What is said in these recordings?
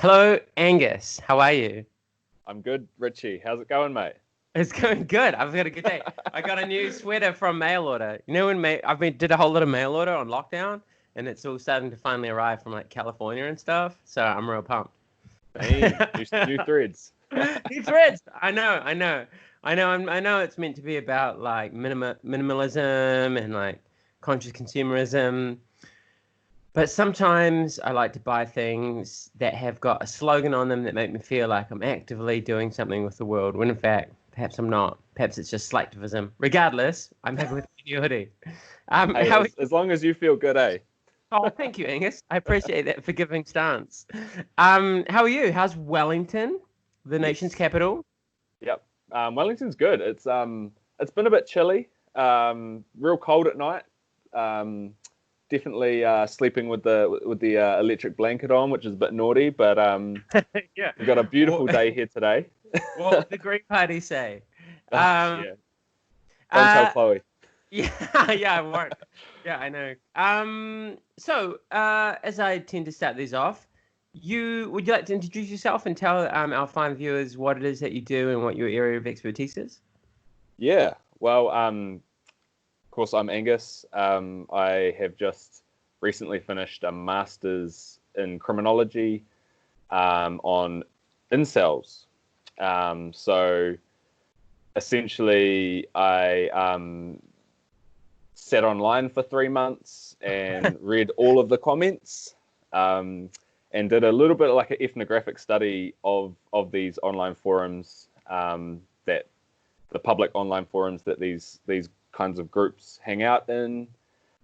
Hello, Angus. How are you? I'm good, Richie. How's it going, mate? It's going good. I've had a good day. I got a new sweater from mail order. You know when I've been did a whole lot of mail order on lockdown, and it's all starting to finally arrive from like California and stuff. So I'm real pumped. Bang, new threads. New threads. I know. It's meant to be about like minimalism and like conscious consumerism. But sometimes I like to buy things that have got a slogan on them that make me feel like I'm actively doing something with the world, when in fact, perhaps I'm not. Perhaps it's just selectivism. Regardless, I'm happy with the new hoodie. Hey, How? as long as you feel good, eh? Oh, thank you, Angus. I appreciate that forgiving stance. How are you? How's Wellington, the nation's Yes. capital? Yep. Wellington's good. It's been a bit chilly. Real cold at night. Um, Definitely sleeping with the electric blanket on, which is a bit naughty. But Yeah. we've got a What, beautiful day here today. what would the Green Party say? Oh Um, yeah. Don't tell uh, Chloe. Yeah, yeah, I won't. Yeah, I know. As I tend to start these off, would you like to introduce yourself and tell our fine viewers what it is that you do and what your area of expertise is? Yeah. Well, of course, I'm Angus. I have just recently finished a master's in criminology on incels. So essentially, I sat online for 3 months and read all of the comments and did a little bit of like an ethnographic study of these online forums that the public online forums that these kinds of groups hang out in,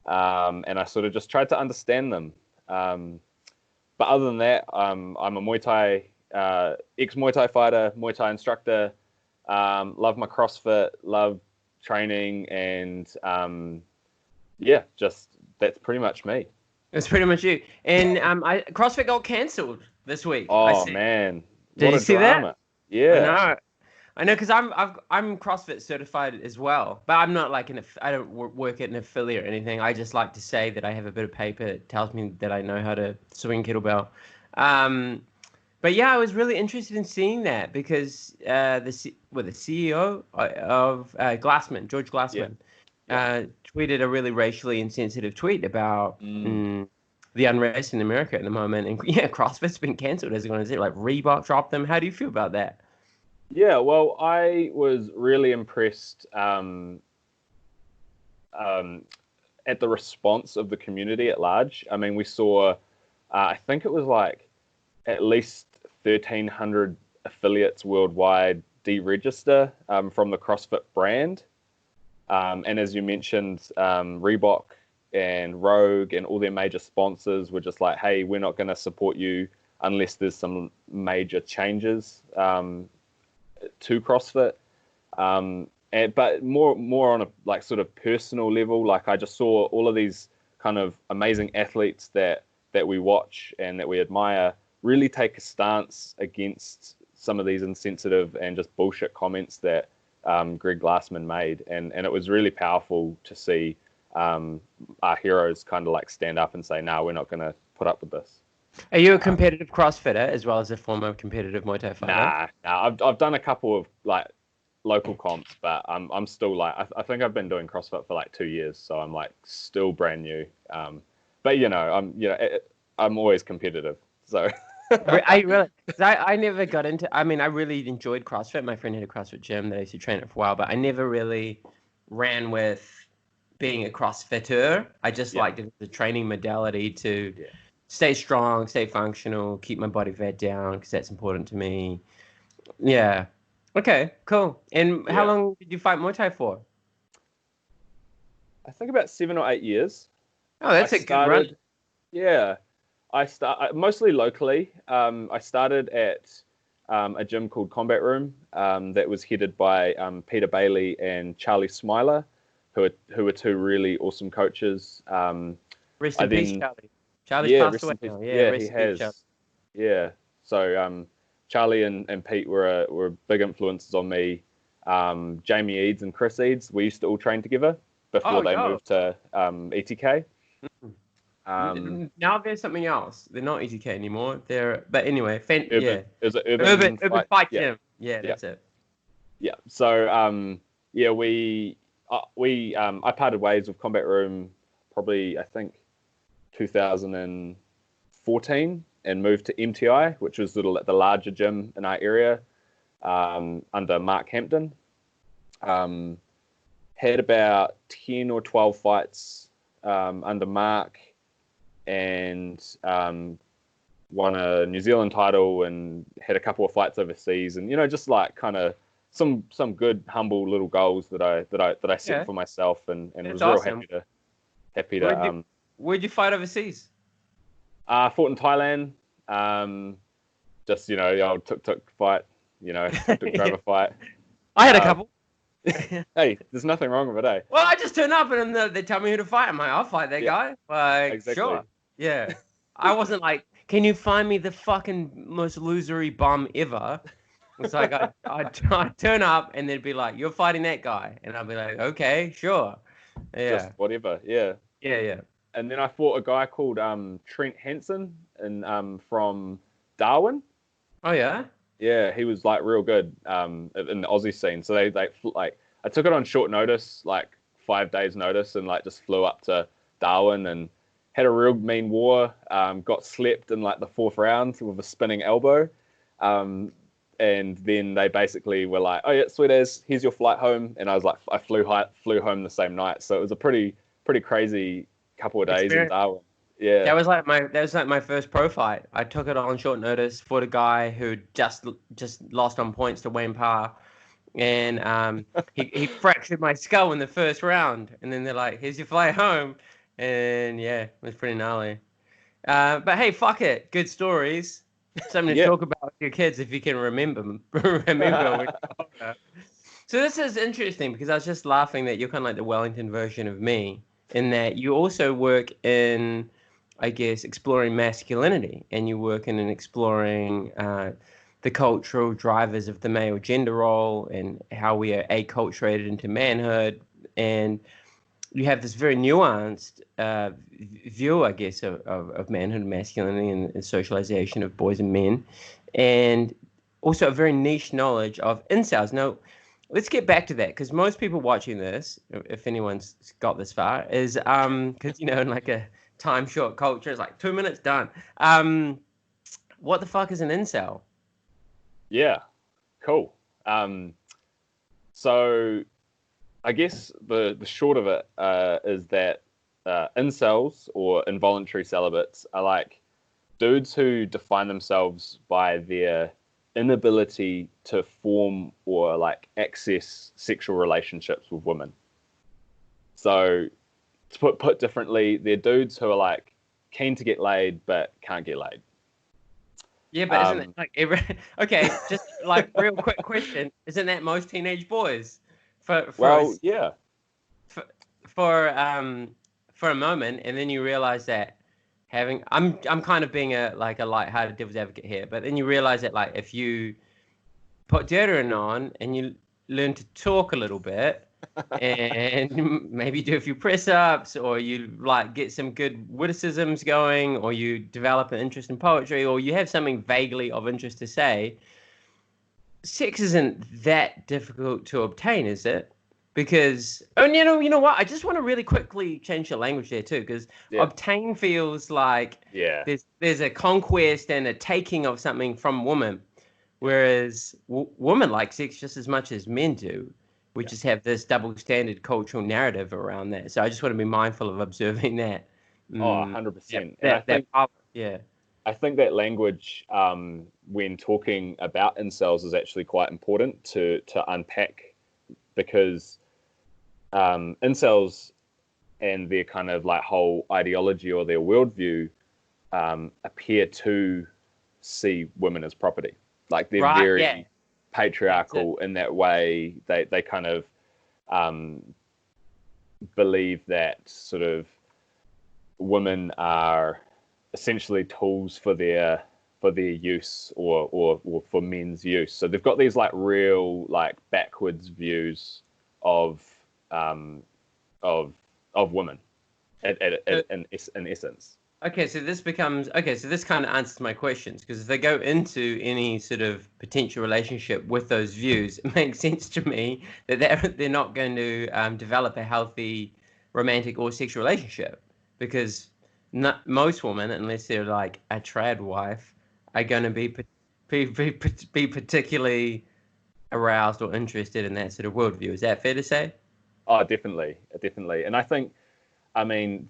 and I sort of just tried to understand them. But other than that, I'm a Muay Thai ex Muay Thai fighter, Muay Thai instructor. Love my CrossFit, love training, and yeah, just that's pretty much me. That's pretty much you. And CrossFit got cancelled this week. I Oh see. man, Did what you a see that? drama! I Yeah, know. I know because I'm CrossFit certified as well, but I'm not like I don't work at an affiliate or anything. I just like to say that I have a bit of paper that tells me that I know how to swing kettlebell. Um, but yeah, I was really interested in seeing that because the CEO of George yeah, Glassman, yeah. tweeted a really racially insensitive tweet about Mm. the unrest in America at the moment, and yeah, CrossFit's been cancelled as one of it. Like Reebok dropped them. How do you feel about that? Yeah, well, I was really impressed um, at the response of the community at large. I mean, we saw, I think it was like at least 1,300 affiliates worldwide deregister from the CrossFit brand. And as you mentioned, Reebok and Rogue and all their major sponsors were just like, hey, we're not going to support you unless there's some major changes to CrossFit. But more on a like sort of personal level, like I just saw all of these kind of amazing athletes that we watch and that we admire really take a stance against some of these insensitive and just bullshit comments that Greg Glassman made, and it was really powerful to see our heroes kind of like stand up and say, "No, we're not going to put up with this." Are you a Um, competitive CrossFitter as well as a former competitive Muay Thai fighter? nah, I've done a couple of like local comps, but I'm still like I think I've been doing CrossFit for like 2 years, so I'm like still brand new. But I'm always competitive, so I really, 'cause I never got into. I mean, I really enjoyed CrossFit. My friend had a CrossFit gym that I used to train at for a while, but I never really ran with being a CrossFitter. I just yeah, liked it as a training modality to yeah, stay strong, stay functional, keep my body fat down because that's important to me. Yeah. Okay. Cool. And how yeah. long did you fight Muay Thai for? I think about 7 or 8 years. Oh, I that's a good run. started, yeah, mostly locally. I started at a gym called Combat Room that was headed by Peter Bailey and Charlie Smiler, who are two really awesome coaches. Rest I in peace, then Charlie. Charlie's Yeah, passed rest away in peace. now. Yeah, Yeah, he rest in peace, Charlie. has. Yeah. So Charlie and Pete were big influences on me. Jamie Eads and Chris Eads, we used to all train together before Oh, they yo. moved to ETK. Now there's something else. They're not EGK anymore. But anyway, Urban, is it Urban Fight? Fight Yeah, Gym. Yeah, yeah, that's it. yeah. So yeah, I parted ways with Combat Room probably I think 2014 and moved to MTI, which was the larger gym in our area under Mark Hampton. Had about 10 or 12 fights under Mark, and won a New Zealand title and had a couple of fights overseas, and just like kind of some good humble little goals that I set for myself, and was awesome. real happy to Where'd you fight overseas? Fought in Thailand. Just the old tuk fight, tuk grab a fight. I had a couple. Hey, there's nothing wrong with it, eh? Well, I just turn up and they tell me who to fight. I'm like, I'll fight that guy. Like, exactly. Sure. Yeah. I wasn't like, can you find me the fucking most losery bum ever? It's like I'd turn up and they'd be like, you're fighting that guy. And I'd be like, okay, sure. Yeah. Just whatever, yeah. Yeah. And then I fought a guy called Trent Hansen from Darwin. Oh, yeah? Yeah, he was like real good in the Aussie scene. So they like I took it on short notice, like 5 days notice, and like just flew up to Darwin and had a real mean war. Got slept in like the 4th round with a spinning elbow, and then they basically were like, "Oh yeah, sweet as, here's your flight home." And I was like, I flew home the same night. So it was a pretty crazy couple of days in Darwin. Yeah, that was like my first pro fight. I took it on short notice for the guy who just lost on points to Wayne Parr, and he fractured my skull in the first round. And then they're like, "Here's your flight home," and yeah, it was pretty gnarly. But hey, fuck it, good stories. Something to talk about with your kids if you can remember. So this is interesting because I was just laughing that you're kind of like the Wellington version of me, in that you also work in, I guess, exploring masculinity, and you work in exploring the cultural drivers of the male gender role and how we are acculturated into manhood. And you have this very nuanced view, I guess, of manhood and masculinity and socialization of boys and men, and also a very niche knowledge of incels. Now, let's get back to that, because most people watching this, if anyone's got this far, is because in like a time short culture, it's like 2 minutes done. What the fuck is an incel? Yeah, cool. So I guess the short of it is that incels, or involuntary celibates, are like dudes who define themselves by their inability to form or like access sexual relationships with women. So to put differently, they're dudes who are like keen to get laid but can't get laid. Yeah, but isn't it like okay, just like real quick question, isn't that most teenage boys? Yeah. For a moment, and then you realize that I'm kind of being a lighthearted devil's advocate here, but then you realize that like if you put deodorant on and you learn to talk a little bit and maybe do a few press-ups, or you like get some good witticisms going, or you develop an interest in poetry, or you have something vaguely of interest to say, sex isn't that difficult to obtain, is it? Because, and you know what? I just want to really quickly change the language there too, because obtain feels like there's a conquest and a taking of something from women, whereas women like sex just as much as men do. We just have this double standard cultural narrative around that. So I just want to be mindful of observing that. 100%. I think that language, when talking about incels, is actually quite important to unpack, because incels and their kind of like whole ideology or their worldview appear to see women as property. Like they're very patriarchal in that way. They kind of believe that sort of women are essentially tools for their use or for men's use. So they've got these like real like backwards views of women, So, in essence. okay, so this becomes okay. So this kind of answers my questions because if they go into any sort of potential relationship with those views, it makes sense to me that they're not going to develop a healthy romantic or sexual relationship because not most women, unless they're like a trad wife, are going to be particularly aroused or interested in that sort of worldview. Is that fair to say? Oh, definitely, definitely. And I think, I mean,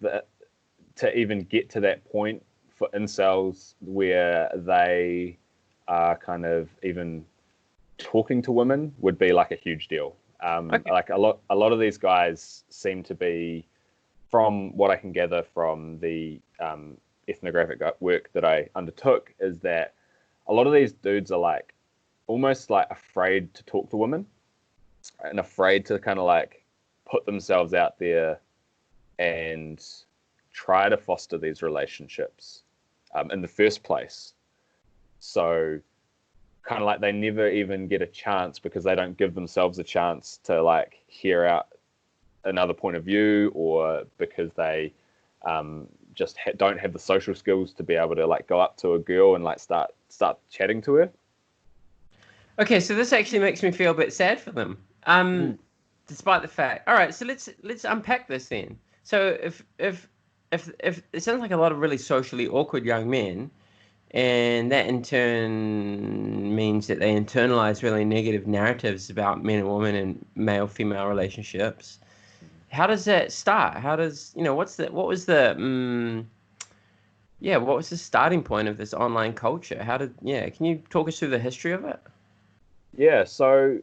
to even get to that point for incels where they are kind of even talking to women would be like a huge deal. Okay. Like a lot of these guys seem to be, from what I can gather from the ethnographic work that I undertook, is that a lot of these dudes are like almost like afraid to talk to women and afraid to kind of like put themselves out there and try to foster these relationships in the first place. So kind of like they never even get a chance because they don't give themselves a chance to like hear out another point of view, or because they just don't have the social skills to be able to like go up to a girl and like start chatting to her. Okay, so this actually makes me feel a bit sad for them. Despite the fact. All right, so let's unpack this then. So if it sounds like a lot of really socially awkward young men, and that in turn means that they internalize really negative narratives about men and women and male-female relationships. How does that start? How does, what was the starting point of this online culture? Can you talk us through the history of it? Yeah, so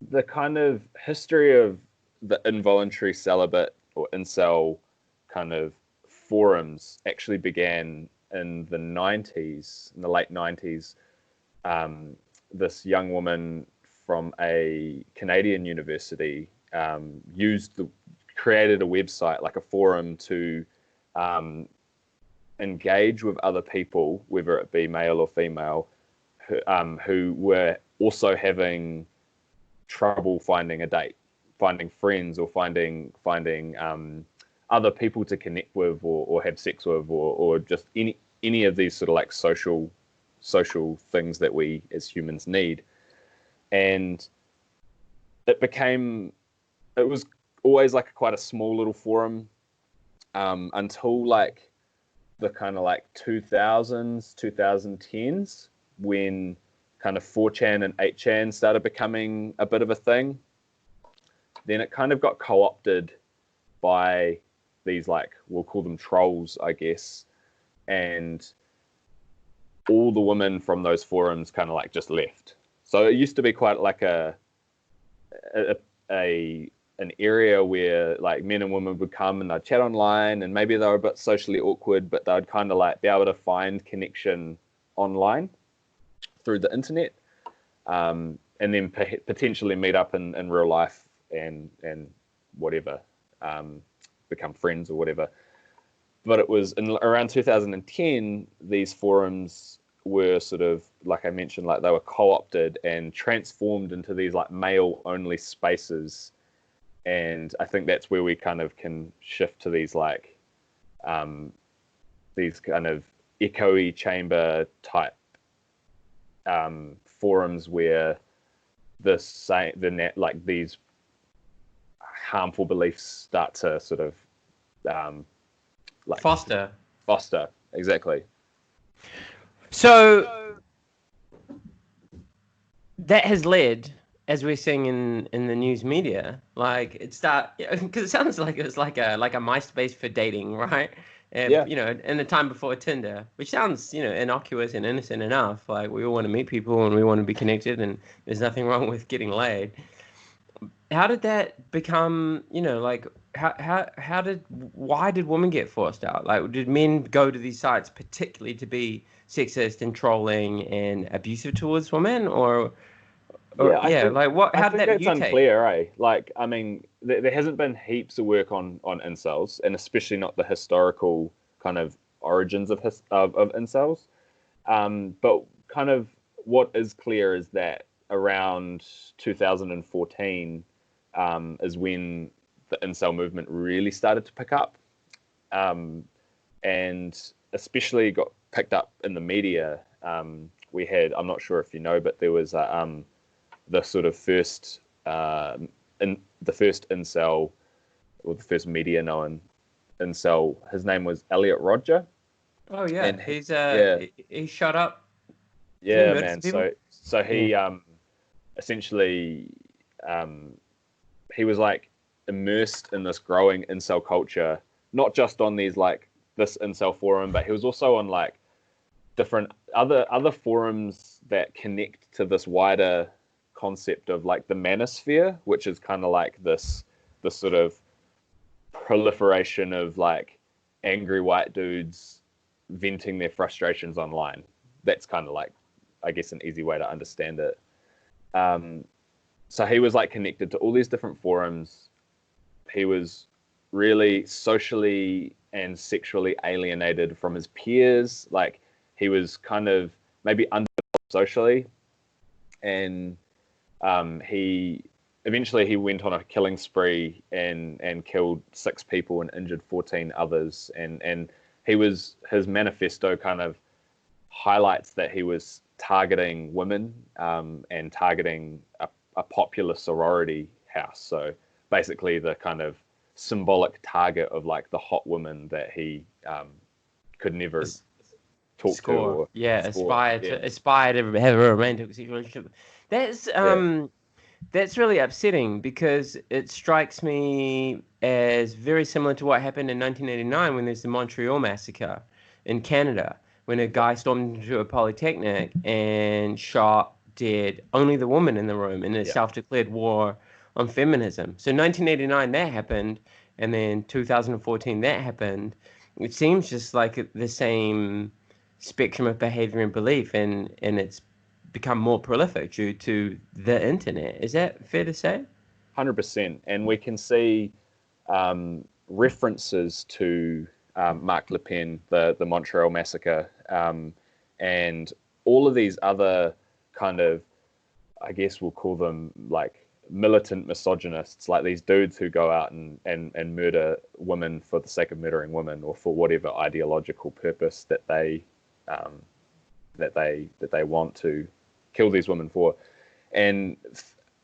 the kind of history of the involuntary celibate or incel kind of forums actually began in the 90s, in the late 90s. This young woman from a Canadian university created a website, like a forum, to engage with other people, whether it be male or female, who were also having trouble finding a date, finding friends, or finding other people to connect with, or have sex with, or just any of these sort of like social things that we as humans need. And it was always like quite a small little forum until like the kind of like 2000s, 2010s, when kind of 4chan and 8chan started becoming a bit of a thing. Then it kind of got co-opted by these, like, we'll call them trolls, I guess. And all the women from those forums kind of like just left. So it used to be quite like an area where like men and women would come and they'd chat online, and maybe they were a bit socially awkward, but they'd kind of like be able to find connection online through the internet, and then potentially meet up in real life and whatever, become friends or whatever. But it was around 2010, these forums were sort of, like I mentioned, like they were co-opted and transformed into these like male-only spaces. And I think that's where we kind of can shift to these like these kind of echoey chamber type forums where like these harmful beliefs start to sort of like Foster. Exactly. So that has led, as we're seeing in the news media, like because it sounds like it was like a MySpace for dating, right? Yeah. In the time before Tinder, which sounds innocuous and innocent enough. Like we all want to meet people and we want to be connected, and there's nothing wrong with getting laid. How did that become? Like why did women get forced out? Like, did men go to these sites particularly to be sexist and trolling and abusive towards women, or Yeah, I think like what? I How did think that that's mutate? unclear, eh? Like, I mean, there hasn't been heaps of work on incels, and especially not the historical kind of origins of incels. But kind of what is clear is that around 2014 is when the incel movement really started to pick up, and especially got picked up in the media. We had, I'm not sure if you know, but there was the sort of first the first incel, or the first media known incel. His name was Elliot Rodger. Oh yeah, And he shot up. Yeah, man. So he essentially he was like immersed in this growing incel culture, not just on these like this incel forum, but he was also on like different other forums that connect to this wider concept of like the manosphere, which is kind of like this sort of proliferation of like angry white dudes venting their frustrations online. That's kind of like, I guess, an easy way to understand it. So he was like connected to all these different forums. He was really socially and sexually alienated from his peers. Like he was kind of maybe underdeveloped socially, and he eventually went on a killing spree and killed 6 people and injured 14 others. And his manifesto kind of highlights that he was targeting women and targeting a popular sorority house. So basically the kind of symbolic target of like the hot woman that he could never talk to or aspire to have a romantic sexual relationship. That's really upsetting, because it strikes me as very similar to what happened in 1989 when there's the Montreal massacre in Canada, when a guy stormed into a polytechnic and shot dead only the woman in the room in a self-declared war on feminism. So 1989 that happened, and then 2014 that happened. It seems just like the same spectrum of behavior and belief, and it's become more prolific due to the internet. Is that fair to say? 100%. And we can see references to Mark Le Pen, the Montreal massacre, and all of these other kind of, I guess we'll call them like militant misogynists, like these dudes who go out and murder women for the sake of murdering women, or for whatever ideological purpose that they want to kill these women for. And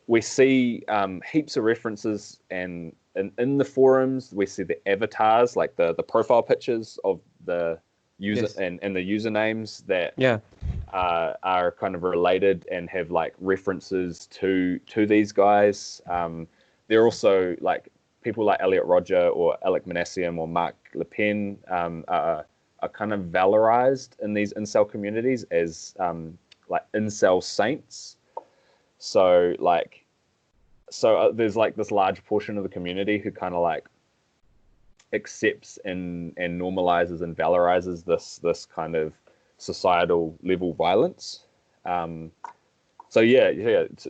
we see heaps of references, and in the forums we see the avatars, like the profile pictures of the user, and the usernames that are kind of related and have like references to these guys. They're also like people like Elliot Rodger or Alec Manassium or Mark Le Pen are kind of valorized in these incel communities as like incel saints. So there's like this large portion of the community who kind of like accepts and normalizes and valorizes this kind of societal level violence. So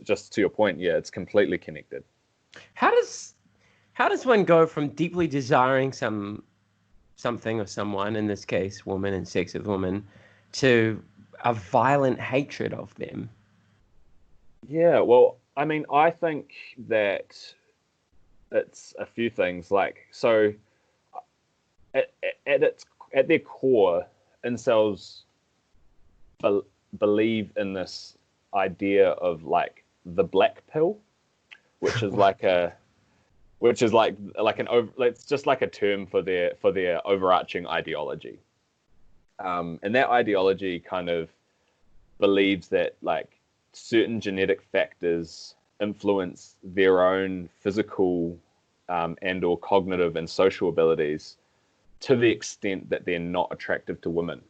just to your point, it's completely connected. How does one go from deeply desiring something or someone, in this case woman and sex with woman, to a violent hatred of them? Yeah, well, I mean, I think that it's a few things. Like, so at their core, incels believe in this idea of like the black pill, which is like an it's just like a term for their overarching ideology. And that ideology kind of believes that like certain genetic factors influence their own physical and or cognitive and social abilities to the extent that they're not attractive to women.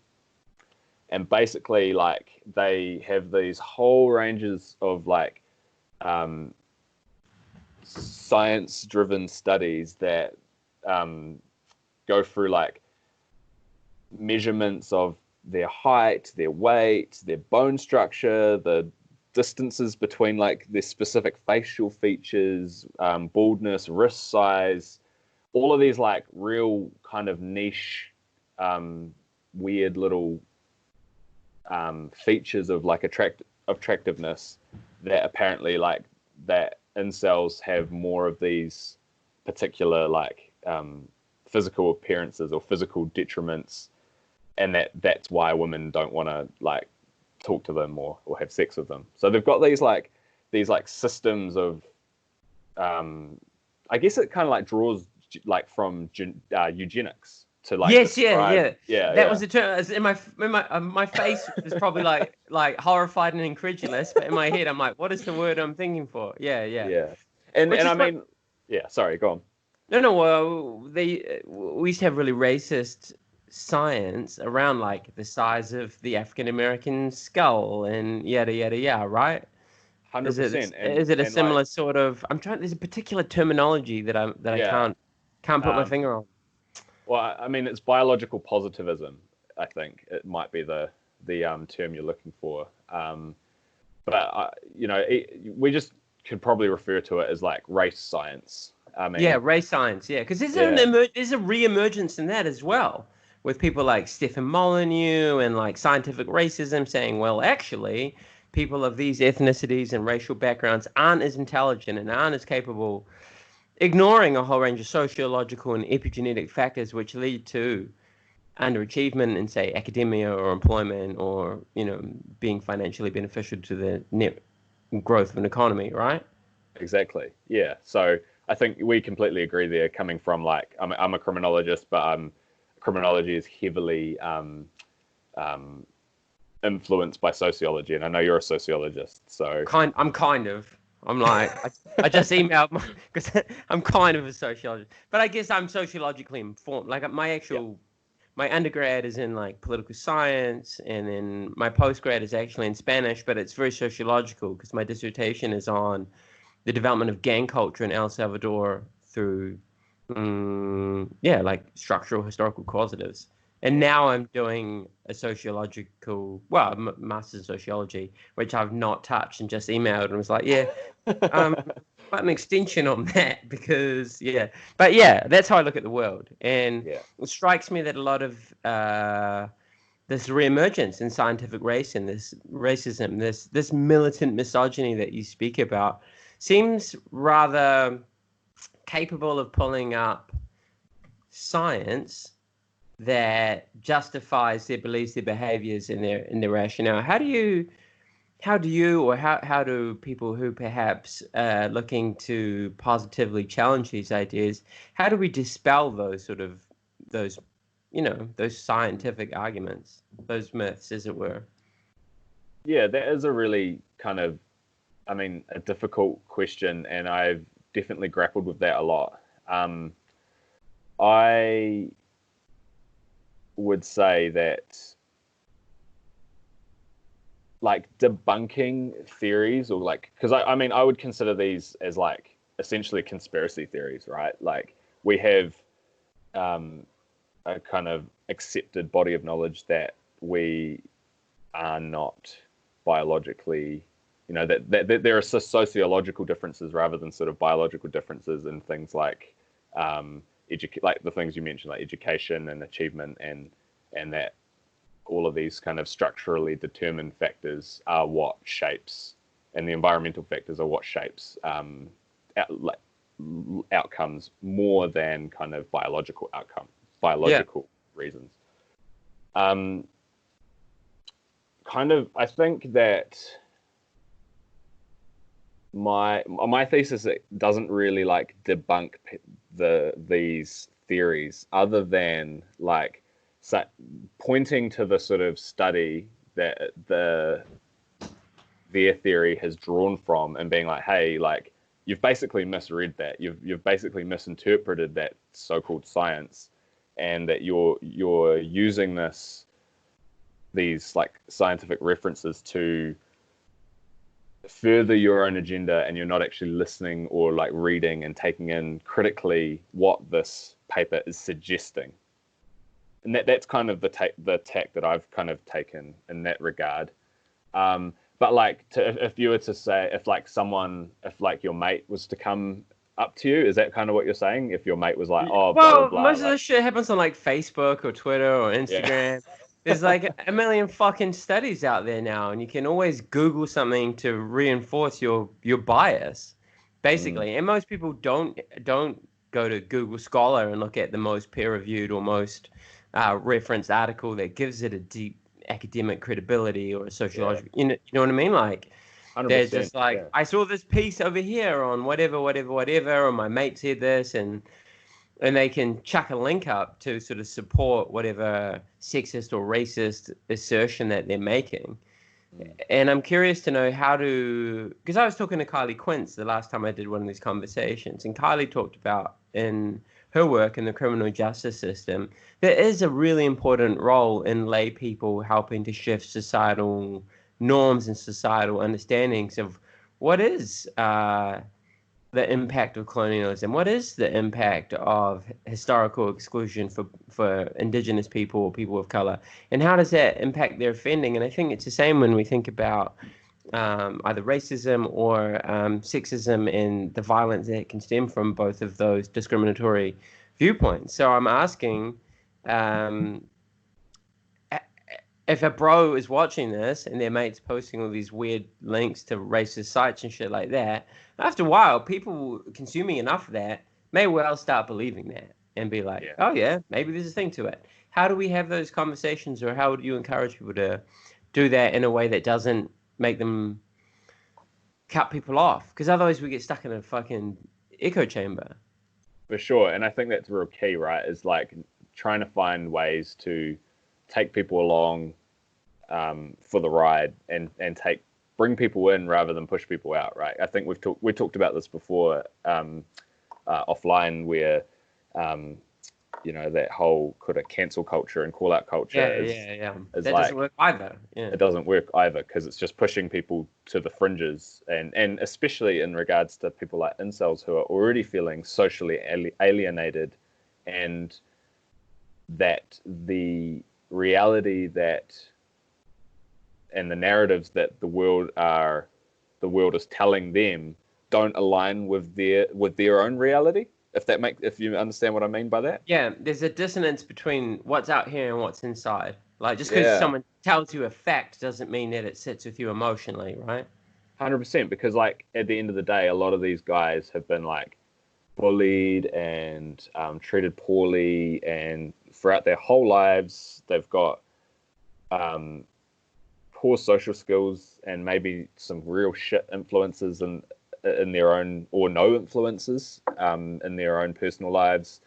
And basically, like, they have these whole ranges of like science-driven studies that go through like measurements of their height, their weight, their bone structure, the distances between like their specific facial features, baldness, wrist size, all of these like real kind of niche, weird little features of like attractiveness that apparently like that incels have more of these particular like physical appearances or physical detriments, and that's why women don't want to like talk to them or have sex with them. So they've got these systems of I guess it kind of like draws like from eugenics to like yes, describe, that was the term. In my face is probably like horrified and incredulous, but in my head I'm like, what is the word I'm thinking for? yeah. And Which and is I what. mean, yeah, sorry, go on. No. Well, we used to have really racist science around like the size of the African American skull and yada yada yada, right? Is it 100%. is it a And like, similar sort of? I'm trying. There's a particular terminology that I yeah. can't put my um finger on. well, I mean, it's biological positivism. I think it might be the term you're looking for. But we just could probably refer to it as like race science. I Yeah, mean, race science. Yeah, because yeah, there's a re-emergence in that as well, with people like Stephen Molyneux and like scientific racism saying, well, actually, people of these ethnicities and racial backgrounds aren't as intelligent and aren't as capable, ignoring a whole range of sociological and epigenetic factors which lead to underachievement in, say, academia or employment or, being financially beneficial to the net growth of an economy, right? exactly. Yeah. So I think we completely agree there. Coming from like, I'm a criminologist, but criminology is heavily um, influenced by sociology, and I know you're a sociologist, so I'm kind of. I'm like, I just emailed because I'm kind of a sociologist, but I guess I'm sociologically informed. Like yeah, my undergrad is in like political science, and then my postgrad is actually in Spanish, but it's very sociological because my dissertation is on the development of gang culture in El Salvador through, like structural historical causatives. And yeah. now I'm doing a master's in sociology, which I've not touched and just emailed and was like, um, but an extension on that because, but that's how I look at the world. And Yeah. it strikes me that a lot of this reemergence in scientific race and this racism, this militant misogyny that you speak about, seems rather capable of pulling up science that justifies their beliefs, their behaviors, and their rationale. How do you, or how do people who perhaps looking to positively challenge these ideas, how do we dispel those those scientific arguments, those myths, as it were? Yeah, that is a really kind of, I mean, a difficult question, and I've definitely grappled with that a lot. I would say that like debunking theories, or like, because I mean, I would consider these as like essentially conspiracy theories, right? Like we have a kind of accepted body of knowledge that we are not biologically, that there are sociological differences rather than sort of biological differences in things like like the things you mentioned, like education and achievement, and that all of these kind of structurally determined factors are what shapes, and the environmental factors are what shapes outcomes more than kind of biological reasons. Kind of, I think that my thesis doesn't really like debunk these theories, other than like pointing to the sort of study that their theory has drawn from, and being like, hey, like you've basically misread that, you've basically misinterpreted that so-called science, and that you're using these like scientific references to further your own agenda, and you're not actually listening or like reading and taking in critically what this paper is suggesting. And that's kind of the tack that I've kind of taken in that regard. But like, if you were to say, if like your mate was to come up to you, is that kind of what you're saying? If your mate was like, oh, blah blah Well, blah, most of like, this shit happens on like Facebook or Twitter or yeah, Instagram. There's like a million fucking studies out there now, and you can always Google something to reinforce your bias, mm, basically. And most people don't. go to Google Scholar and look at the most peer-reviewed or most referenced article that gives it a deep academic credibility or a sociological, you know what I mean? Like, they're 100%. just like, Yeah. I saw this piece over here on whatever, or my mate said this, and they can chuck a link up to sort of support whatever sexist or racist assertion that they're making. And I'm curious to know because I was talking to Kylie Quince the last time I did one of these conversations, and Kylie talked about in her work in the criminal justice system, there is a really important role in lay people helping to shift societal norms and societal understandings of what is the impact of colonialism, what is the impact of historical exclusion for indigenous people or people of color, and how does that impact their offending. And I think it's the same when we think about either racism or sexism and the violence that can stem from both of those discriminatory viewpoints. So I'm asking, if a bro is watching this and their mate's posting all these weird links to racist sites and shit like that, after a while, people consuming enough of that may well start believing that and be like, oh yeah, maybe there's a thing to it. How do we have those conversations, or how would you encourage people to do that in a way that doesn't make them cut people off? Because otherwise we get stuck in a fucking echo chamber. For sure. And I think that's real key, right? Is like trying to find ways to take people along for the ride and bring people in rather than push people out, right? I think we talked about this before offline, where that whole kind of cancel culture and call out culture is that doesn't work either. It doesn't work either, because it's just pushing people to the fringes, and especially in regards to people like incels who are already feeling socially alienated, and that the reality and the narratives that the world is telling them don't align with their own reality. If you understand what I mean by that. Yeah, there's a dissonance between what's out here and what's inside. Like, just because someone tells you a fact doesn't mean that it sits with you emotionally, right? 100%, because like at the end of the day, a lot of these guys have been like bullied and treated poorly, and throughout their whole lives they've got poor social skills and maybe some real shit influences in their own, or no influences in their own personal lives.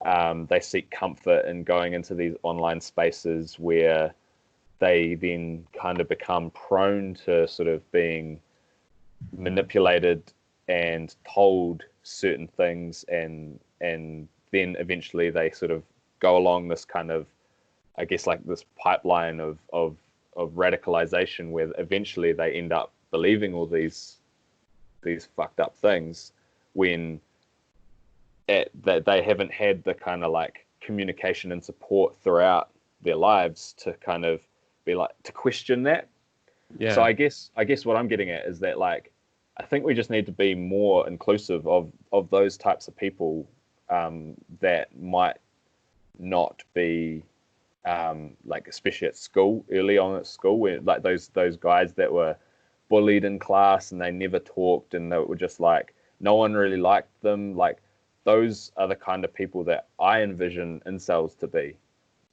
They seek comfort in going into these online spaces where they then kind of become prone to sort of being manipulated and told certain things, and then eventually they sort of go along this kind of, I guess, like this pipeline of radicalization, where eventually they end up believing all these fucked up things, when that they haven't had the kind of like communication and support throughout their lives to kind of be like, to question that. Yeah. So I guess what I'm getting at is that, like, I think we just need to be more inclusive of those types of people that might not be like, especially at school, early on at school, where like those guys that were bullied in class and they never talked, and they were just like, no one really liked them. Like, those are the kind of people that I envision incels to be.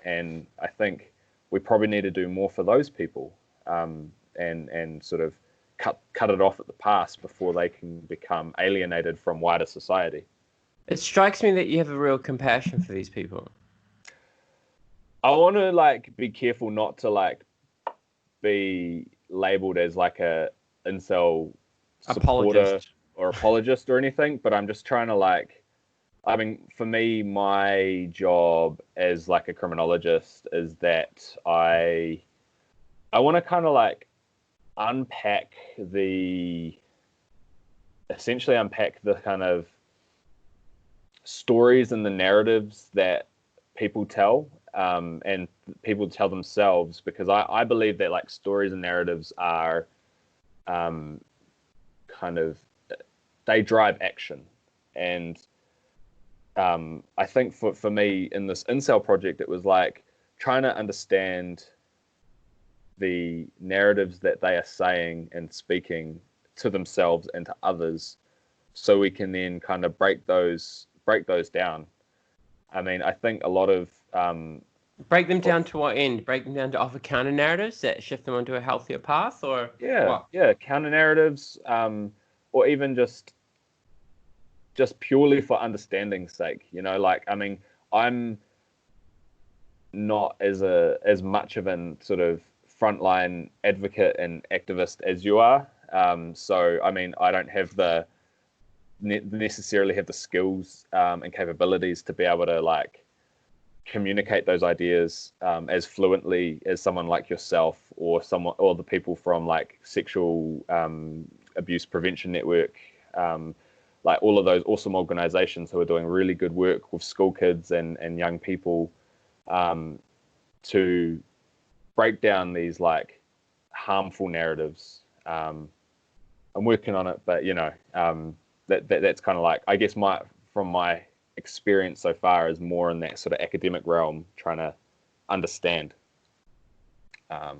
And I think we probably need to do more for those people, and sort of cut it off at the pass before they can become alienated from wider society. It strikes me that you have a real compassion for these people. I want to like be careful not to like be labeled as like a incel supporter or apologist or anything, but I'm just trying to like, I mean, for me, my job as like a criminologist is that I want to kind of like essentially unpack the kind of stories and the narratives that people tell, and people tell themselves, because I believe that like stories and narratives are kind of, they drive action. And I think for me in this incel project, it was like trying to understand the narratives that they are saying and speaking to themselves and to others, so we can then kind of break break those down. I mean, I think a lot of break them down to what end? Break them down to offer counter narratives that shift them onto a healthier path, or what? Counter narratives, or even just purely for understanding's sake. You know, like, I mean, I'm not as much of an sort of frontline advocate and activist as you are. So, I mean, I don't have necessarily have the skills and capabilities to be able to like communicate those ideas as fluently as someone like yourself or the people from like Sexual Abuse Prevention Network, like all of those awesome organizations who are doing really good work with school kids and young people to break down these like harmful narratives. I'm working on it, but you know, that's kind of like, I guess from my experience so far is more in that sort of academic realm, trying to understand. I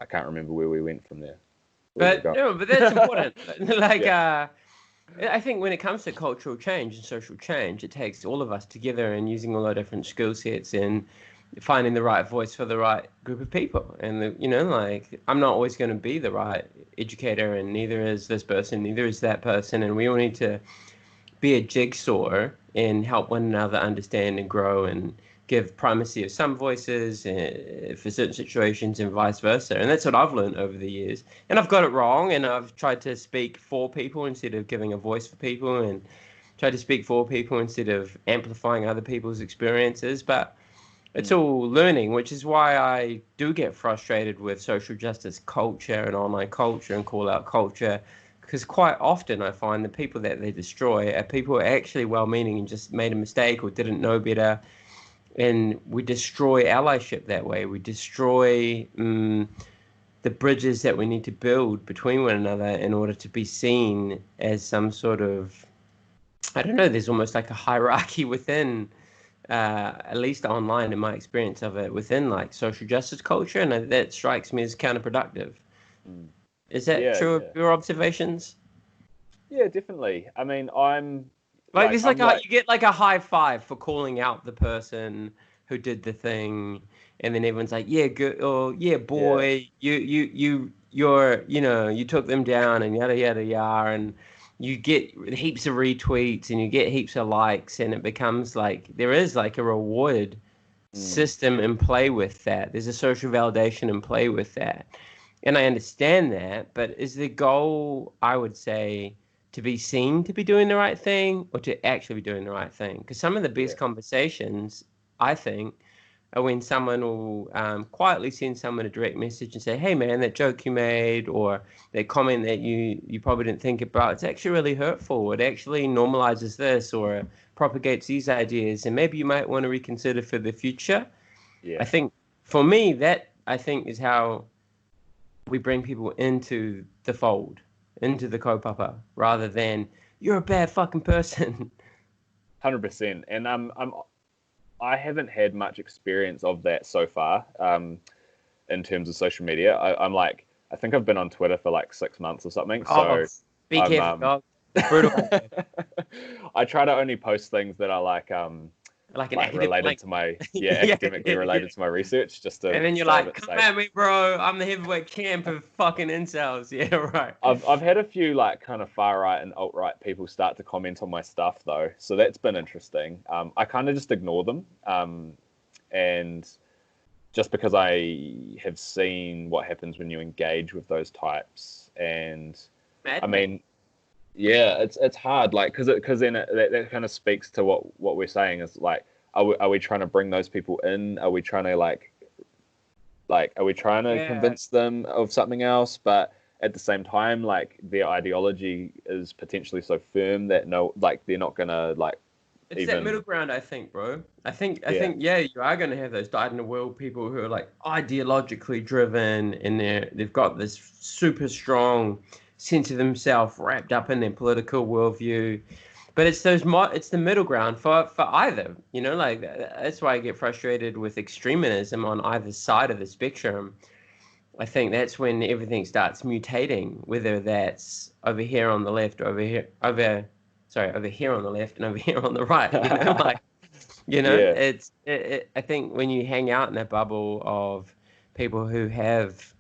can't remember where we went from there. But that's important. Like, I think when it comes to cultural change and social change, it takes all of us together and using all our different skill sets and finding the right voice for the right group of people. And, you know, like, I'm not always going to be the right educator, and neither is this person, neither is that person. And we all need to be a jigsaw and help one another understand and grow and give primacy of some voices for certain situations and vice versa. And that's what I've learned over the years. And I've got it wrong, and I've tried to speak for people instead of giving a voice for people, and tried to speak for people instead of amplifying other people's experiences. But it's all learning, which is why I do get frustrated with social justice culture and online culture and call out culture, because quite often I find the people that they destroy are people who are actually well-meaning and just made a mistake or didn't know better. And we destroy allyship that way. We destroy the bridges that we need to build between one another in order to be seen as some sort of, I don't know, there's almost like a hierarchy within, at least online in my experience of it, within like social justice culture. And that strikes me as counterproductive. Is that true of your observations? Yeah, definitely. I mean, I'm like there's like you get like a high five for calling out the person who did the thing, and then everyone's like, yeah, good, or yeah, boy, you're, you know, you took them down and yada yada yada, and you get heaps of retweets and you get heaps of likes, and it becomes like there is like a reward system in play with that. There's a social validation in play with that. And I understand that, but is the goal, I would say, to be seen to be doing the right thing or to actually be doing the right thing? Because some of the best conversations, I think, are when someone will quietly send someone a direct message and say, hey, man, that joke you made or that comment that you probably didn't think about, it's actually really hurtful. It actually normalizes this or propagates these ideas, and maybe you might want to reconsider for the future. I think, for me, that, I think, is how we bring people into the fold, into the kaupapa, rather than you're a bad fucking person. 100%. And I haven't had much experience of that so far in terms of social media. I think I've been on Twitter for like 6 months or something. So be careful, dog. Brutal. I try to only post things that are like related to my academically related to my research, just to. And then you're like, come at me, bro. I'm the heavyweight champ of fucking incels. Yeah, right. I've had a few like kind of far right and alt right people start to comment on my stuff though, so that's been interesting. I kind of just ignore them, and just because I have seen what happens when you engage with those types, and I mean. Yeah, it's hard, like, because then that kind of speaks to what we're saying is like, are we trying to bring those people in? Are we trying to are we trying to convince them of something else? But at the same time, like, their ideology is potentially so firm that they're not gonna like. It's that middle ground, I think, bro. I think you are gonna have those dyed-in-the-wool people who are like ideologically driven, and they've got this super strong sense of themselves wrapped up in their political worldview. But it's it's the middle ground for either, you know, like that's why I get frustrated with extremism on either side of the spectrum. I think that's when everything starts mutating, whether that's over here on the left or over over here on the left and over here on the right. Like, Yeah. I think when you hang out in a bubble of people who have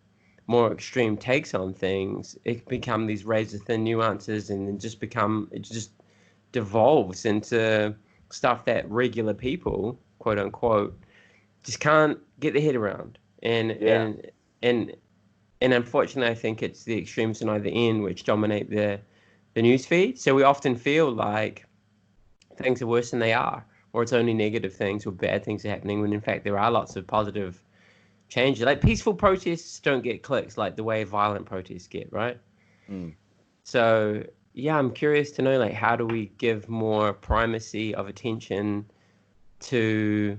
more extreme takes on things, it become these razor thin nuances, and then it just devolves into stuff that regular people, quote unquote, just can't get their head around. And unfortunately, I think it's the extremes on either end which dominate the news feed. So we often feel like things are worse than they are, or it's only negative things or bad things are happening, when in fact there are lots of positive changes. Like peaceful protests don't get clicks like the way violent protests get, right? Mm. So yeah, I'm curious to know, like, how do we give more primacy of attention to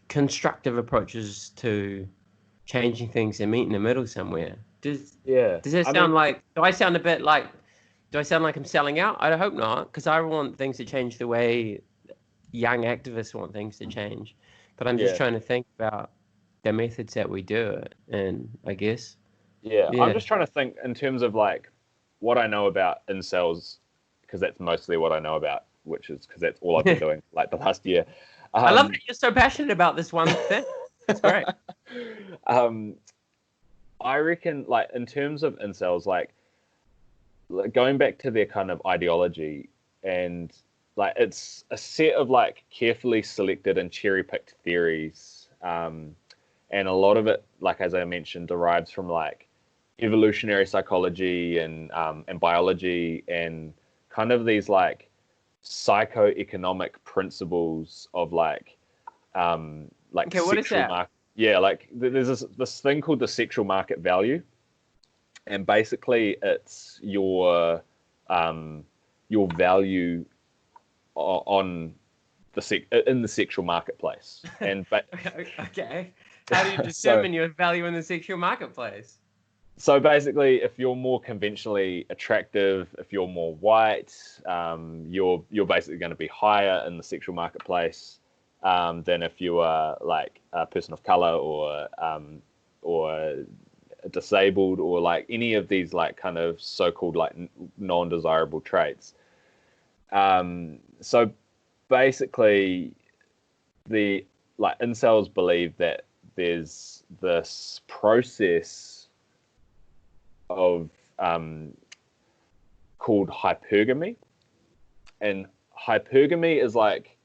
constructive approaches to changing things and meet in the middle somewhere. Does it sound like, do I sound like I'm selling out? I hope not, because I want things to change the way young activists want things to change. But I'm just trying to think about the methods that we do it, and I guess. Yeah, I'm just trying to think in terms of like what I know about incels, because that's mostly what I know about, which is because that's all I've been doing like the last year. I love that you're so passionate about this one thing. That's great. I reckon, like, in terms of incels, like going back to their kind of ideology, and like it's a set of like carefully selected and cherry-picked theories, and a lot of it, like as I mentioned, derives from like evolutionary psychology and biology, and kind of these like psychoeconomic principles of like Okay, what is that? market. Yeah, like there's this thing called the sexual market value, and basically it's your value on in the sexual marketplace. And okay, how do you determine your value in the sexual marketplace? So basically, if you're more conventionally attractive, if you're more white, you're basically going to be higher in the sexual marketplace than if you are like a person of color or disabled, or like any of these like kind of so-called like non-desirable traits. So basically, the like incels believe that there's this process of called hypergamy, and hypergamy is like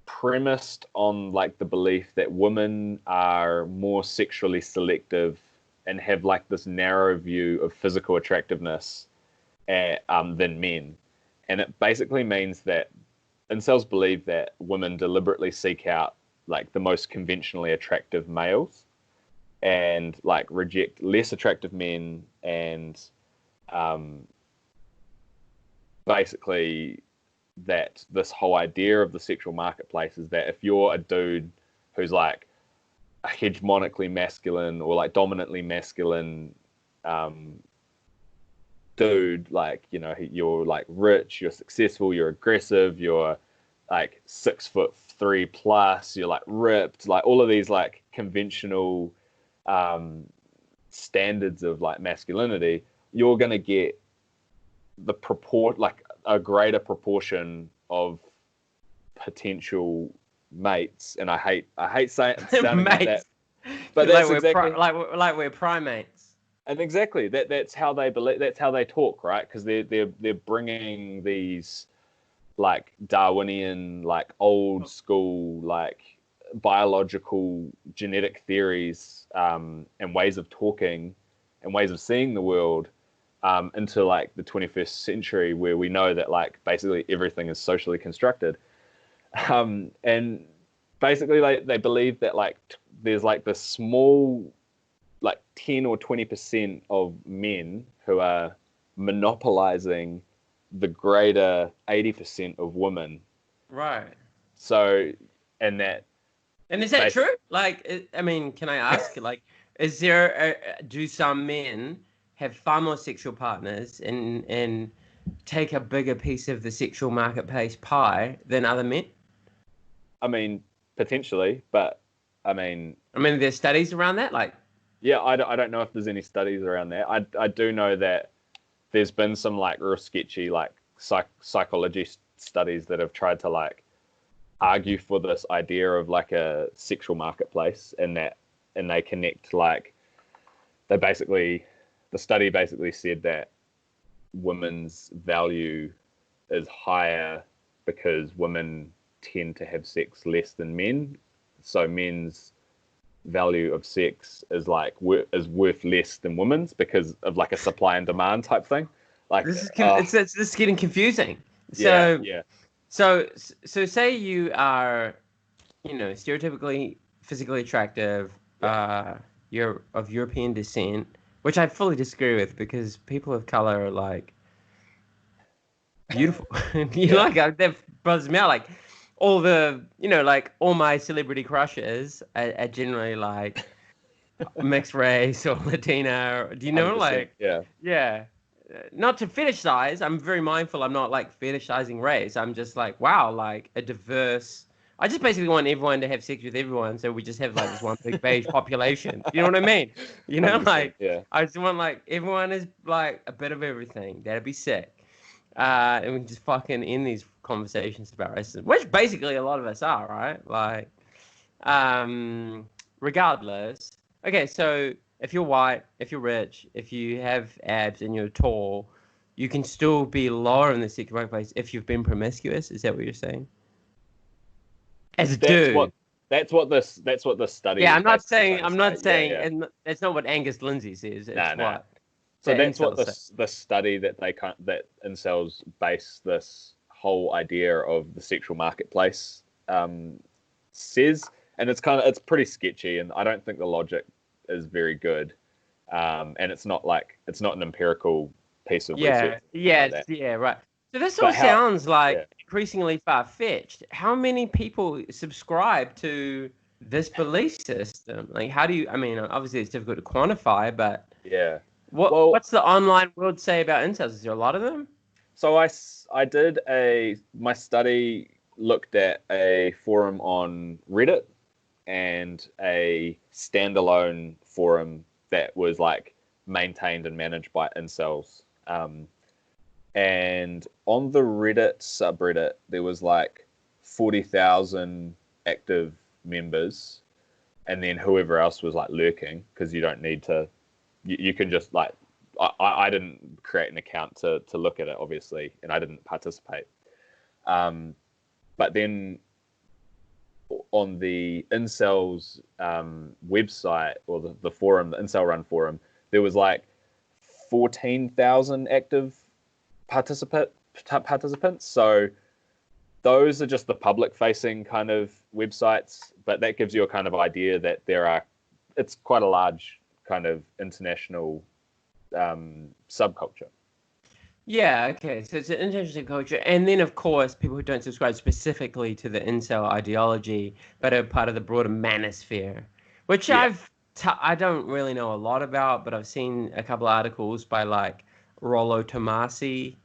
premised on like the belief that women are more sexually selective and have like this narrow view of physical attractiveness than men. And it basically means that incels believe that women deliberately seek out like the most conventionally attractive males and like reject less attractive men, and basically that this whole idea of the sexual marketplace is that if you're a dude who's like a hegemonically masculine or like dominantly masculine dude, like, you know, you're like rich, you're successful, you're aggressive, you're like 6'3" plus, you're like ripped, like all of these like conventional standards of like masculinity, you're going to get like a greater proportion of potential mates. And I hate saying sounding like that, but that's like exactly like we're primates. And exactly that's how they believe, that's how they talk, right? Because they're bringing these like Darwinian, like old school, like biological genetic theories and ways of talking and ways of seeing the world into like the 21st century, where we know that like basically everything is socially constructed, and basically they believe that like there's like this small like 10 or 20% of men who are monopolizing the greater 80% of women. Right. So, and is that true? Like, I mean, can I ask, like, is there, do some men have far more sexual partners and take a bigger piece of the sexual marketplace pie than other men? I mean, potentially, but I mean, there's studies around that, like. Yeah, I don't know if there's any studies around that. I do know that there's been some like real sketchy like psychology studies that have tried to like argue for this idea of like a sexual marketplace, and they connect like the study basically said that women's value is higher because women tend to have sex less than men, so men's value of sex is like is worth less than women's because of like a supply and demand type thing. Like this is getting confusing. Yeah, So yeah, so say you are, stereotypically physically attractive, you're of European descent, which I fully disagree with because people of color are like beautiful. That buzzes me out. Like all the, like all my celebrity crushes are generally like mixed race or Latina. Do you know? 100%, Like, yeah. yeah. Not to fetishize. I'm very mindful. I'm not like fetishizing race. I'm just like, wow, like a diverse. I just basically want everyone to have sex with everyone, so we just have like this one big beige population. You know what I mean? 100%, Like yeah. I just want like everyone is like a bit of everything. That'd be sick. And we can just fucking end these conversations about racism, which basically a lot of us are, right? Like, regardless. Okay, so if you're white, if you're rich, if you have abs and you're tall, you can still be lower in the sexual marketplace if you've been promiscuous. Is that what you're saying? As a dude. That's what this study Yeah, is I'm not basically saying, trying to say. Yeah, yeah. and that's not what Angus Lindsay says. It's No. what So the that's what incels say. this study that that incels base this whole idea of the sexual marketplace says, and it's pretty sketchy, and I don't think the logic is very good, and it's not an empirical piece of research. Like that. Yeah, right. So this all But how? sounds like Yeah. increasingly far-fetched. How many people subscribe to this belief system? Like, how do you? I mean, obviously it's difficult to quantify, but Yeah. Well, what's the online world say about incels? Is there a lot of them? so I did my study looked at a forum on Reddit and a standalone forum that was like maintained and managed by incels. And on the Reddit subreddit, there was like 40,000 active members, and then whoever else was like lurking, because you don't need to, you can just like, I didn't create an account to look at it, obviously, and I didn't participate. But then on the Incel's website, or the forum, the Incel Run forum, there was like 14,000 active participants. So those are just the public-facing kind of websites, but that gives you a kind of idea that it's quite a large kind of international subculture. Yeah, okay. So it's an interesting culture. And then, of course, people who don't subscribe specifically to the incel ideology, but are part of the broader manosphere, which Yeah. I don't really know a lot about, but I've seen a couple articles by like Rollo Tomasi.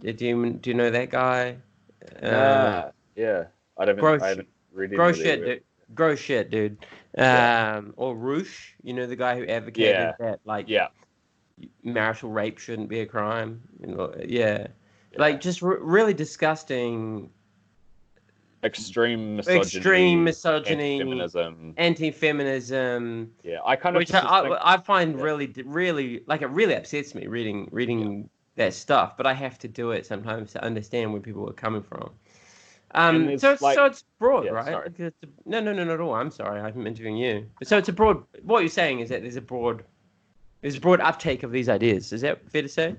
Do you know that guy? Yeah. I Gross, haven't read any gross of their shit, work. dude. Gross shit, dude. Yeah. Or Roosh, the guy who advocated Yeah. that like Yeah. marital rape shouldn't be a crime. Yeah. Yeah. Like just really disgusting, Extreme extreme misogyny, misogyny, anti-feminism. anti-feminism, Yeah, I kind of which just think. I find Yeah. really like it really upsets me Yeah. reading that stuff. But I have to do it sometimes to understand where people are coming from. And So there's it's like, so it's broad, yeah, right? sorry. Like no, not at all. I'm sorry, I'm interviewing you. So it's a broad. What you're saying is that there's a broad uptake of these ideas. Is that fair to say?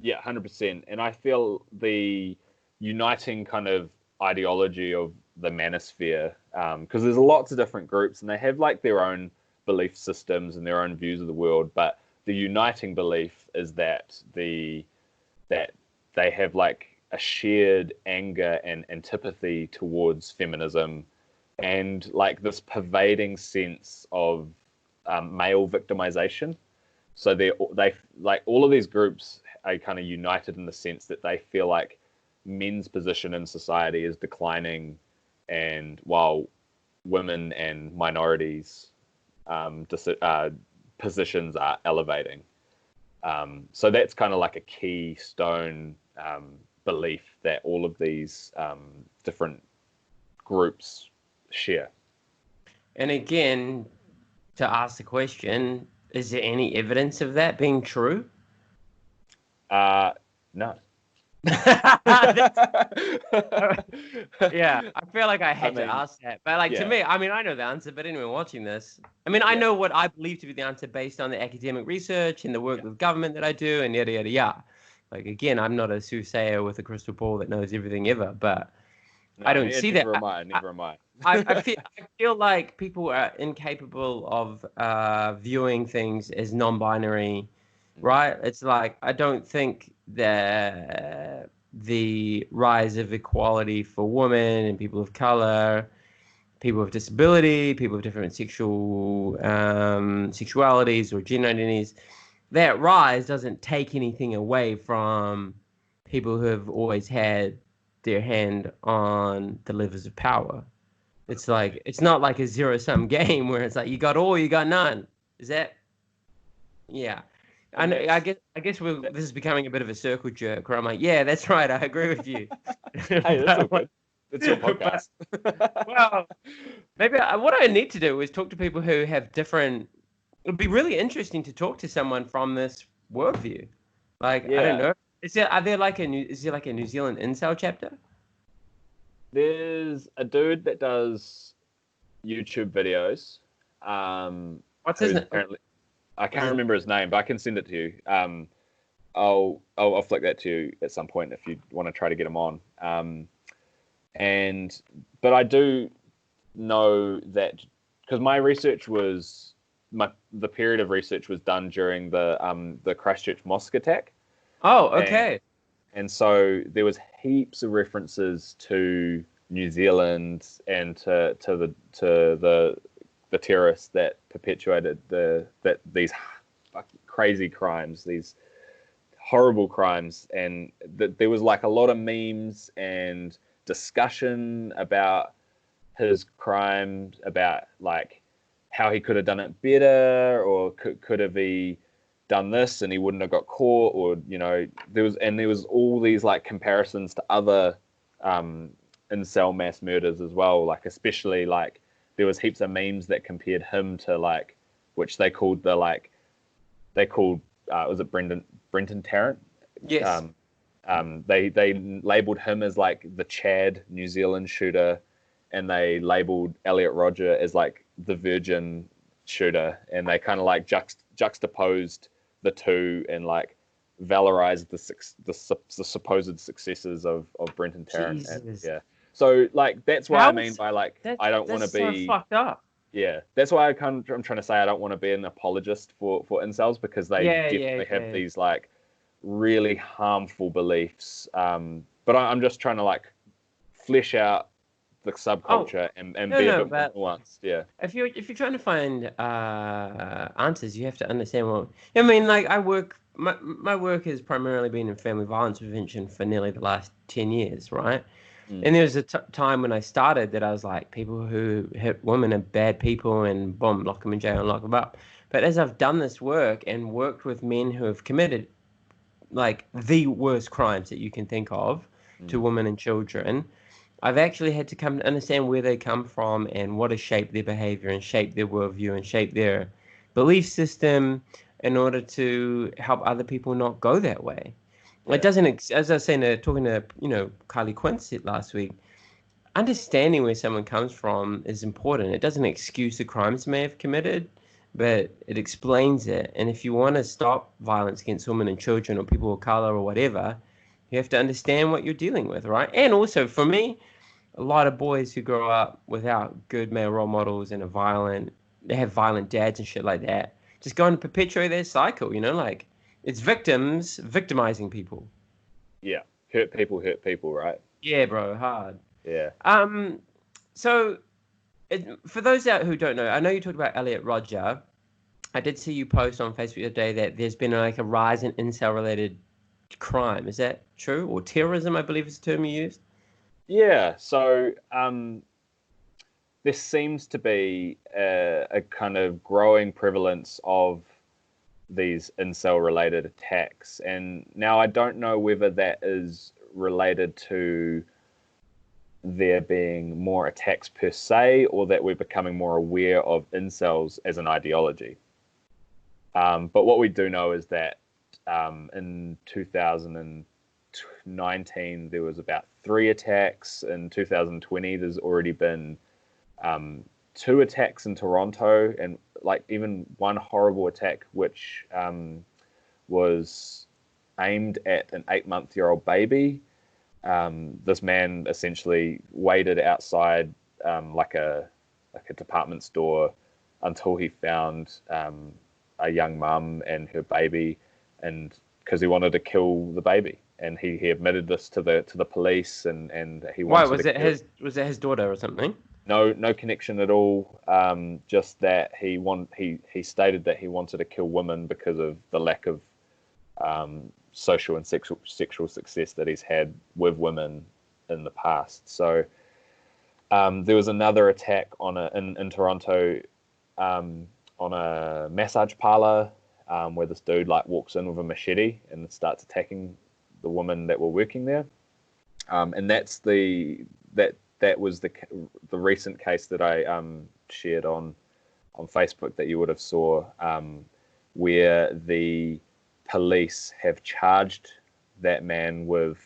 Yeah, 100%. And I feel the uniting kind of ideology of the manosphere, because there's lots of different groups and they have like their own belief systems and their own views of the world, but the uniting belief is that that they have like a shared anger and antipathy towards feminism, and like this pervading sense of male victimization. So they like all of these groups are kind of united in the sense that they feel like men's position in society is declining, and while women and minorities positions are elevating. So that's kind of like a keystone belief that all of these different groups share. And again, to ask the question, is there any evidence of that being true? No. Yeah, I feel like I had to mean, ask that. But like to yeah, me, I mean, I know the answer, but anyone watching this, I mean, I yeah, know what I believe to be the answer based on the academic research and the work with government that I do and yada, yada, yada. Like, again, I'm not a soothsayer with a crystal ball that knows everything ever, but I no, don't see that. never am I. Never am I. I feel like people are incapable of viewing things as non-binary, right? It's like I don't think that the rise of equality for women and people of color, people with disability, people with different sexual sexualities or gender identities, that rise doesn't take anything away from people who have always had their hand on the levers of power. It's like it's not like a zero-sum game where it's like you got all, you got none. Is that? Yeah. And I guess this is becoming a bit of a circle jerk where I'm like, yeah, that's right, I agree with you. hey, that's all But, good. It's your podcast. well, maybe what I need to do is talk to people who have different. It'd be really interesting to talk to someone from this worldview. Like, I don't Yeah, know. Is there like a New Zealand incel chapter? there's a dude that does YouTube videos. What's his Who's name? apparently I can't remember his name, but I can send it to you. I'll flick that to you at some point if you want to try to get him on. But I do know that because my research was the period of research was done during the Christchurch mosque attack. Oh, And, okay. and so there was heaps of references to New Zealand and to the terrorists that perpetuated these crazy crimes, these horrible crimes, and there was like a lot of memes and discussion about his crimes, about like how he could have done it better, or could have he done this and he wouldn't have got caught, or there was all these like comparisons to other incel mass murders as well, like especially like there was heaps of memes that compared him to like which they called was it Brenton Tarrant? Yes. They labeled him as like the Chad New Zealand shooter, and they labeled Elliot Rodger as like the Virgin shooter, and they kind of like juxtaposed the two and like valorized the supposed successes of Brenton Tarrant. And, Jesus. yeah, so like that's what I mean by like I don't want to That's so be. fucked up. Yeah, that's why I'm trying to say I don't want to be an apologist for incels, because they Yeah, yeah, definitely have yeah. these like really harmful beliefs. But I'm just trying to like flesh out the Oh, subculture and no, be a no, bit more but nuanced. Yeah, if you're trying to find answers, you have to understand what I mean. Like my work has primarily been in family violence prevention for nearly the last 10 years, right? mm. And there was a time when I started that I was like, people who hit women are bad people and boom, lock them in jail and lock them up. But as I've done this work and worked with men who have committed like the worst crimes that you can think of to Mm. women and children, I've actually had to come to understand where they come from and what has shaped their behavior and shaped their worldview and shaped their belief system in order to help other people not go that way. It Yeah, doesn't, as I was saying, talking to, Kylie Quince last week, understanding where someone comes from is important. It doesn't excuse the crimes they may have committed, but it explains it. And if you want to stop violence against women and children or people of color or whatever, you have to understand what you're dealing with, right? And also, for me, a lot of boys who grow up without good male role models and they have violent dads and shit like that, just go and perpetuate their cycle, like it's victims victimizing people. yeah. Hurt people, right? Yeah, bro, hard. Yeah, Um, so for those out who don't know, I know you talked about Elliot Rodger. I did see you post on Facebook the other day that there's been like a rise in incel-related crime. Is that true? Or terrorism, I believe is the term you used. yeah. So there seems to be a kind of growing prevalence of these incel related attacks. And now I don't know whether that is related to there being more attacks per se, or that we're becoming more aware of incels as an ideology. But what we do know is that in 2019 there was about 3 attacks. In 2020 there's already been 2 attacks in Toronto, and like even one horrible attack which was aimed at an 8-month-old baby. This man essentially waited outside like a department store until he found a young mum and her baby, and because he wanted to kill the baby, and he admitted this to the police, and he Why wanted was to it his? Was it his daughter or something? no connection at all. Just that he stated that he wanted to kill women because of the lack of social and sexual success that he's had with women in the past. So there was another attack in Toronto on a massage parlor where this dude like walks in with a machete and starts attacking the women that were working there. And that was the recent case that I shared on Facebook that you would have saw, where the police have charged that man with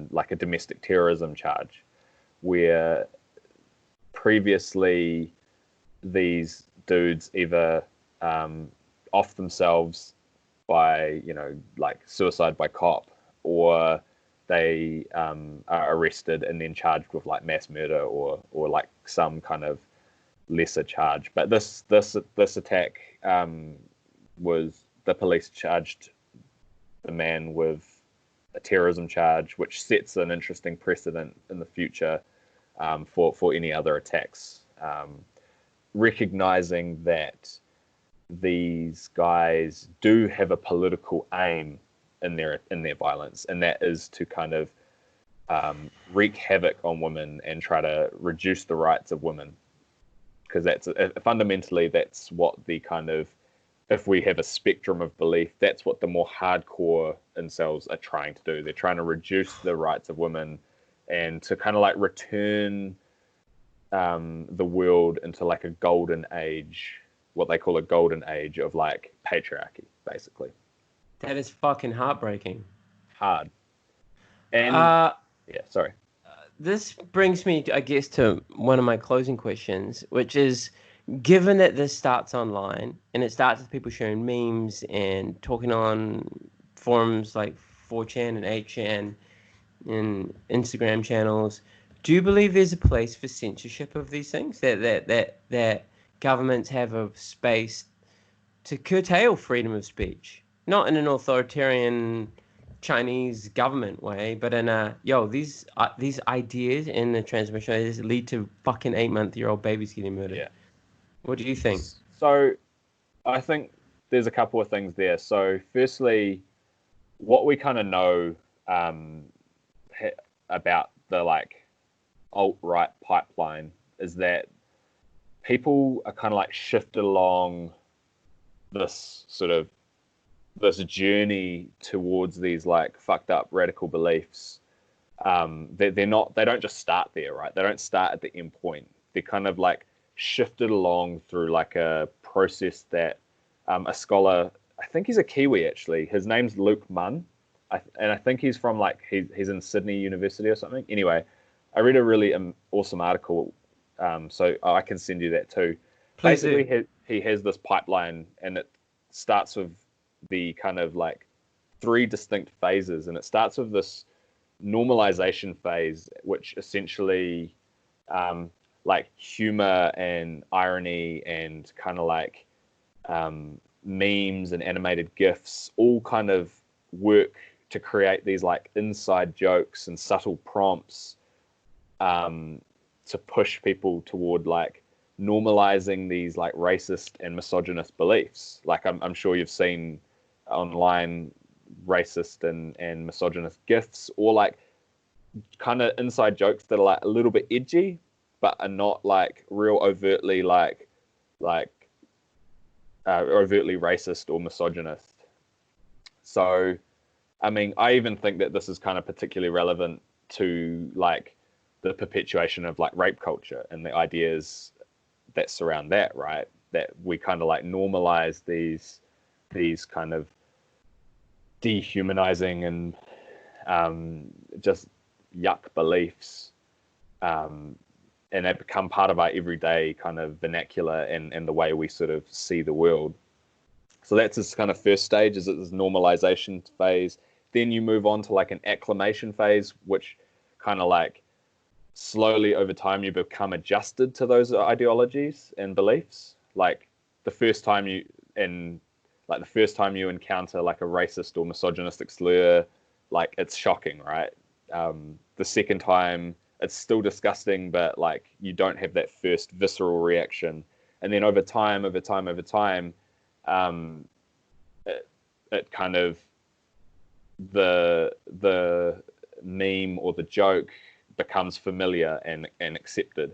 like a domestic terrorism charge, where previously these dudes either off themselves by, like suicide by cop, or they are arrested and then charged with like mass murder or like some kind of lesser charge. But this attack was, the police charged the man with a terrorism charge, which sets an interesting precedent in the future for any other attacks. Recognizing that these guys do have a political aim in their violence, and that is to kind of wreak havoc on women and try to reduce the rights of women, because that's fundamentally that's what the kind of, if we have a spectrum of belief, that's what the more hardcore incels are trying to do. They're trying to reduce the rights of women and to kind of like return the world into like a golden age, what they call a golden age of like patriarchy, basically. That is fucking heartbreaking. Hard. And yeah, sorry. This brings me, I guess, to one of my closing questions, which is, given that this starts online and it starts with people sharing memes and talking on forums like 4chan and 8chan and Instagram channels, do you believe there's a place for censorship of these things? That governments have a space to curtail freedom of speech? Not in an authoritarian Chinese government way, but in a, these ideas and the transmission ideas lead to fucking 8-month-old babies getting murdered. Yeah. What do you think? So I think there's a couple of things there. So firstly, what we kind of know about the like alt-right pipeline is that people are kind of like shifted along this journey towards these like fucked up radical beliefs. They don't just start there, right? They don't start at the end point. They're kind of like shifted along through like a process that a scholar, I think he's a Kiwi actually, his name's Luke Munn, and I think he's from like he's in Sydney University or something. Anyway, I read a really awesome article, so I can send you that too. Please Basically do. he has this pipeline, and it starts with the kind of like 3 distinct phases, and it starts with this normalization phase, which essentially like humor and irony and kind of like memes and animated GIFs all kind of work to create these like inside jokes and subtle prompts to push people toward like normalizing these like racist and misogynist beliefs. Like I'm sure you've seen online racist and misogynist GIFs, or like kind of inside jokes that are like a little bit edgy, but are not like real overtly like overtly racist or misogynist. So, I mean, I even think that this is kind of particularly relevant to like the perpetuation of like rape culture and the ideas that surround that, right? That we kind of like normalize these kind of dehumanizing and just yuck beliefs, and they become part of our everyday kind of vernacular and the way we sort of see the world. So that's this kind of first stage, is this normalization phase. Then you move on to like an acclimation phase, which kind of like slowly over time you become adjusted to those ideologies and beliefs. Like the first time you encounter like a racist or misogynistic slur, like it's shocking, right? The second time it's still disgusting, but like you don't have that first visceral reaction. And then over time, it kind of, the meme or the joke becomes familiar and accepted.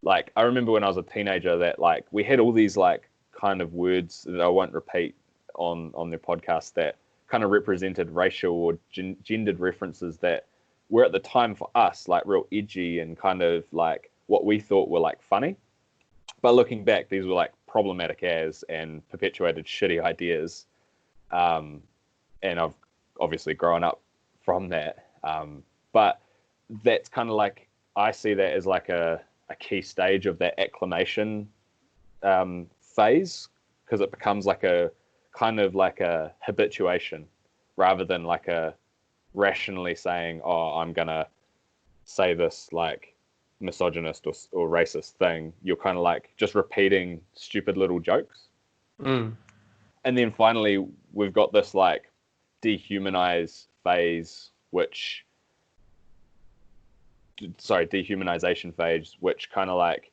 Like I remember when I was a teenager that like we had all these like kind of words that I won't repeat on their podcast that kind of represented racial or gendered references that were at the time for us like real edgy and kind of like what we thought were like funny. But looking back, these were like problematic as and perpetuated shitty ideas. And I've obviously grown up from that. But that's kind of like, I see that as like a key stage of that acclimation phase, because it becomes like a kind of like a habituation rather than like a rationally saying, oh, I'm going to say this like misogynist or racist thing. You're kind of like just repeating stupid little jokes. And then finally, we've got this like dehumanization phase, which kind of like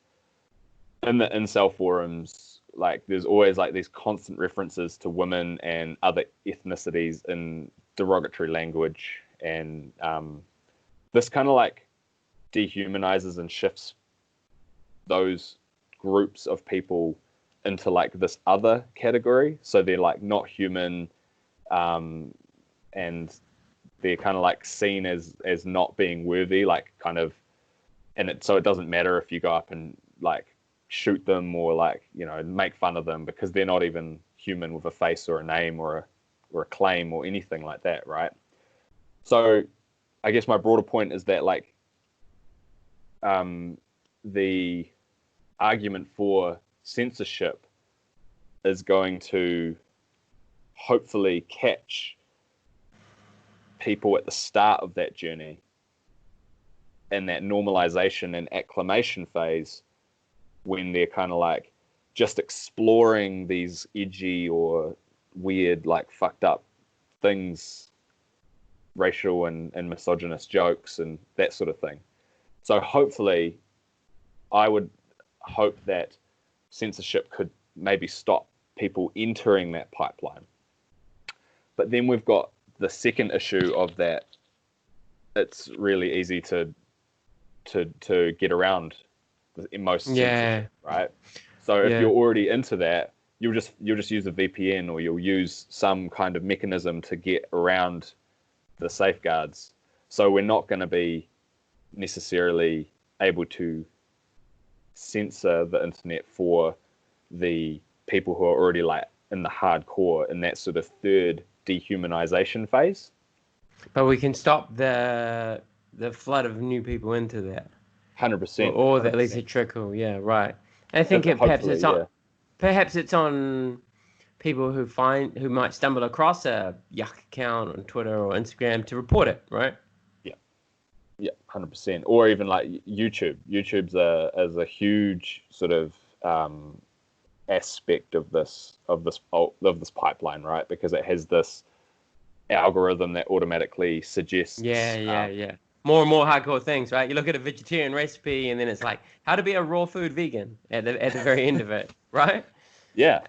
in the incel forums, like there's always like these constant references to women and other ethnicities in derogatory language. And this kind of like dehumanizes and shifts those groups of people into like this other category. So they're like not human, and they're kind of like seen as not being worthy, like kind of, so it doesn't matter if you go up and like shoot them or like, you know, make fun of them, because they're not even human with a face or a name or a claim or anything like that, right? So I guess my broader point is that like the argument for censorship is going to hopefully catch people at the start of that journey in that normalization and acclimation phase, when they're kind of like just exploring these edgy or weird, like fucked up things, racial and misogynist jokes and that sort of thing. So hopefully, I would hope that censorship could maybe stop people entering that pipeline. But then we've got the second issue of that. It's really easy to get around in most censorship, right? So if you're already into that, you'll just use a VPN, or you'll use some kind of mechanism to get around the safeguards. So we're not going to be necessarily able to censor the internet for the people who are already like in the hardcore in that sort of third dehumanization phase. But we can stop the flood of new people into that. 100%. Or at least a trickle, yeah, right. I think perhaps it's on people who might stumble across a yuck account on Twitter or Instagram to report it, right? Yeah, 100%. Or even like YouTube. YouTube's a huge sort of aspect of this pipeline, right? Because it has this algorithm that automatically suggests more and more hardcore things, right? You look at a vegetarian recipe and then it's like how to be a raw food vegan at the very end of it, right? Yeah.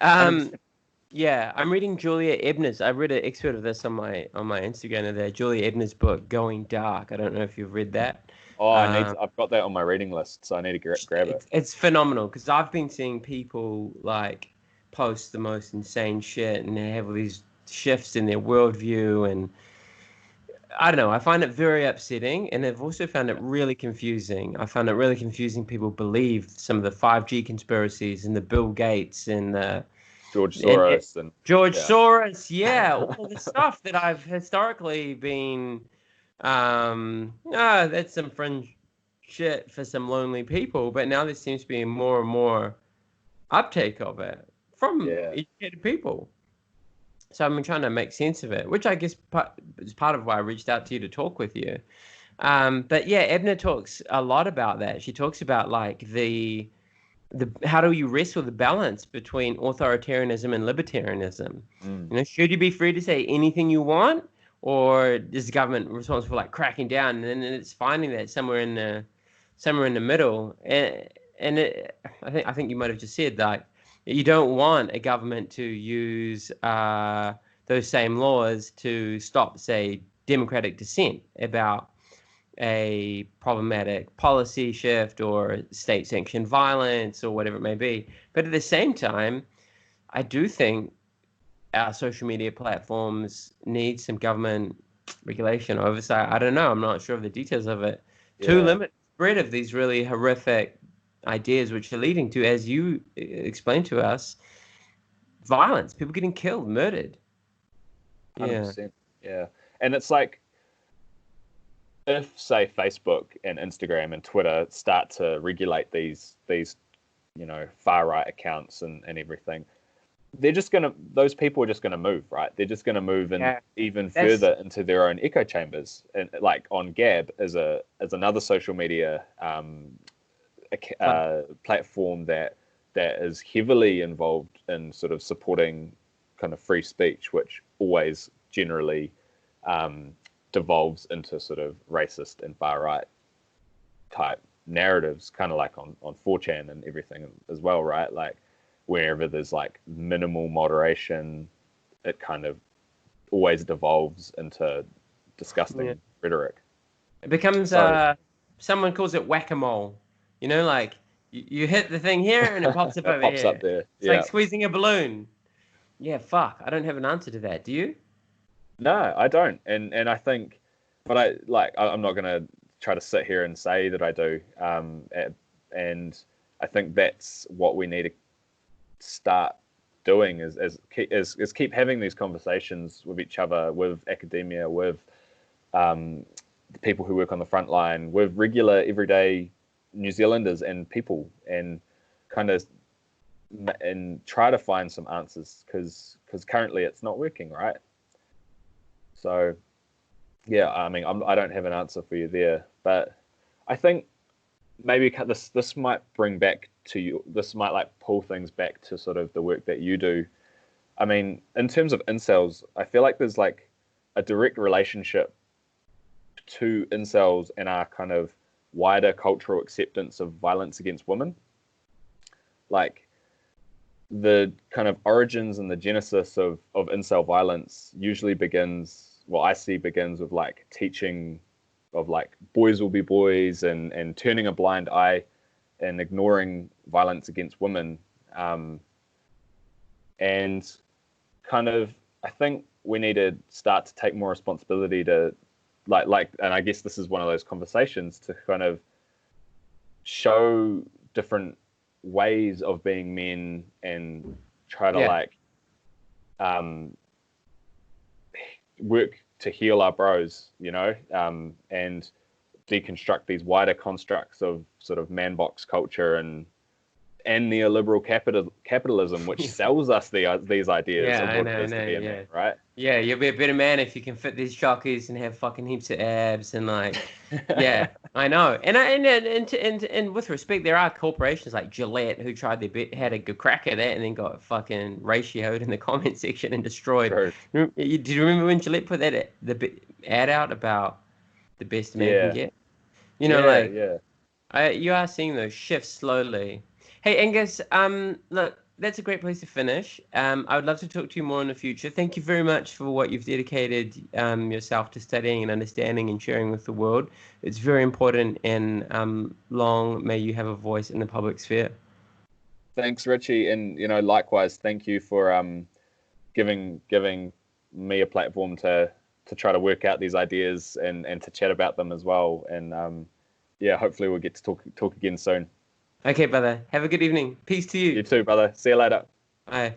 Yeah, I'm reading Julia Ebner's. I read an excerpt of this on my Instagram there. Julia Ebner's book, Going Dark. I don't know if you've read that. Oh, I've got that on my reading list, so I need to grab it. It's phenomenal, because I've been seeing people like post the most insane shit, and they have all these shifts in their worldview, and I don't know. I find it very upsetting, and I've also found it really confusing. I found it really confusing. People believe some of the 5G conspiracies and the Bill Gates and the George and Soros and George yeah. Soros, yeah, all the stuff that I've historically been, that's some fringe shit for some lonely people, but now there seems to be more and more uptake of it from Yeah. educated people. So I've been trying to make sense of it, which I guess is part of why I reached out to you to talk with you. But yeah, Ebner talks a lot about that. She talks about like the how do you wrestle the balance between authoritarianism and libertarianism? Mm. You know, should you be free to say anything you want, or is the government responsible for like cracking down? And then it's finding that somewhere in the middle. And I think you might have just said that you don't want a government to use those same laws to stop, say, democratic dissent about a problematic policy shift or state-sanctioned violence or whatever it may be. But at the same time, I do think our social media platforms need some government regulation oversight. I don't know. I'm not sure of the details of it. To Yeah. limit the spread of these really horrific ideas, which are leading to, as you explained to us, violence, people getting killed, murdered. 100%. Yeah. And it's like, if say Facebook and Instagram and Twitter start to regulate these far right accounts and everything, those people are just gonna move, right? They're just gonna move in even further into their own echo chambers. And like on Gab as another social media platform that is heavily involved in sort of supporting kind of free speech, which always generally devolves into sort of racist and far right type narratives, kind of like on 4chan and everything as well, right? Like wherever there's like minimal moderation, it kind of always devolves into disgusting rhetoric. It becomes someone calls it whack-a-mole. You know, like you hit the thing here and it pops up It over pops here. up there. It's like squeezing a balloon. Yeah, fuck. I don't have an answer to that. Do you? No, I don't. And I think, but I'm not going to try to sit here and say that I do. And I think that's what we need to start doing is keep having these conversations with each other, with academia, with the people who work on the front line, with regular everyday New Zealanders and people, and kind of and try to find some answers, because currently it's not working, right? So yeah, I mean, I don't have an answer for you there, but I think maybe this might bring back to you. This might like pull things back to sort of the work that you do. I mean, in terms of incels, I feel like there's like a direct relationship to incels and our kind of wider cultural acceptance of violence against women. Like the kind of origins and the genesis of incel violence usually begins with like teaching of like boys will be boys and turning a blind eye and ignoring violence against women. And kind of, I think we need to start to take more responsibility to like, and I guess this is one of those conversations to kind of show different ways of being men and try to work to heal our bros, and deconstruct these wider constructs of sort of man box culture and neoliberal capitalism, which sells us these ideas of what it is to be a man, right? Yeah, you'll be a better man if you can fit these chockies and have fucking heaps of abs and like, yeah, I know. And with respect, there are corporations like Gillette who had a good crack at that and then got fucking ratioed in the comment section and destroyed. True. Do you remember when Gillette put that the ad out about the best man can get? You are seeing those shifts slowly. Hey, Angus, look, that's a great place to finish. I would love to talk to you more in the future. Thank you very much for what you've dedicated yourself to studying and understanding and sharing with the world. It's very important, and long may you have a voice in the public sphere. Thanks, Richie, and likewise, thank you for giving me a platform to try to work out these ideas and to chat about them as well. And yeah, hopefully we'll get to talk again soon. Okay, brother. Have a good evening. Peace to you. You too, brother. See you later. Bye.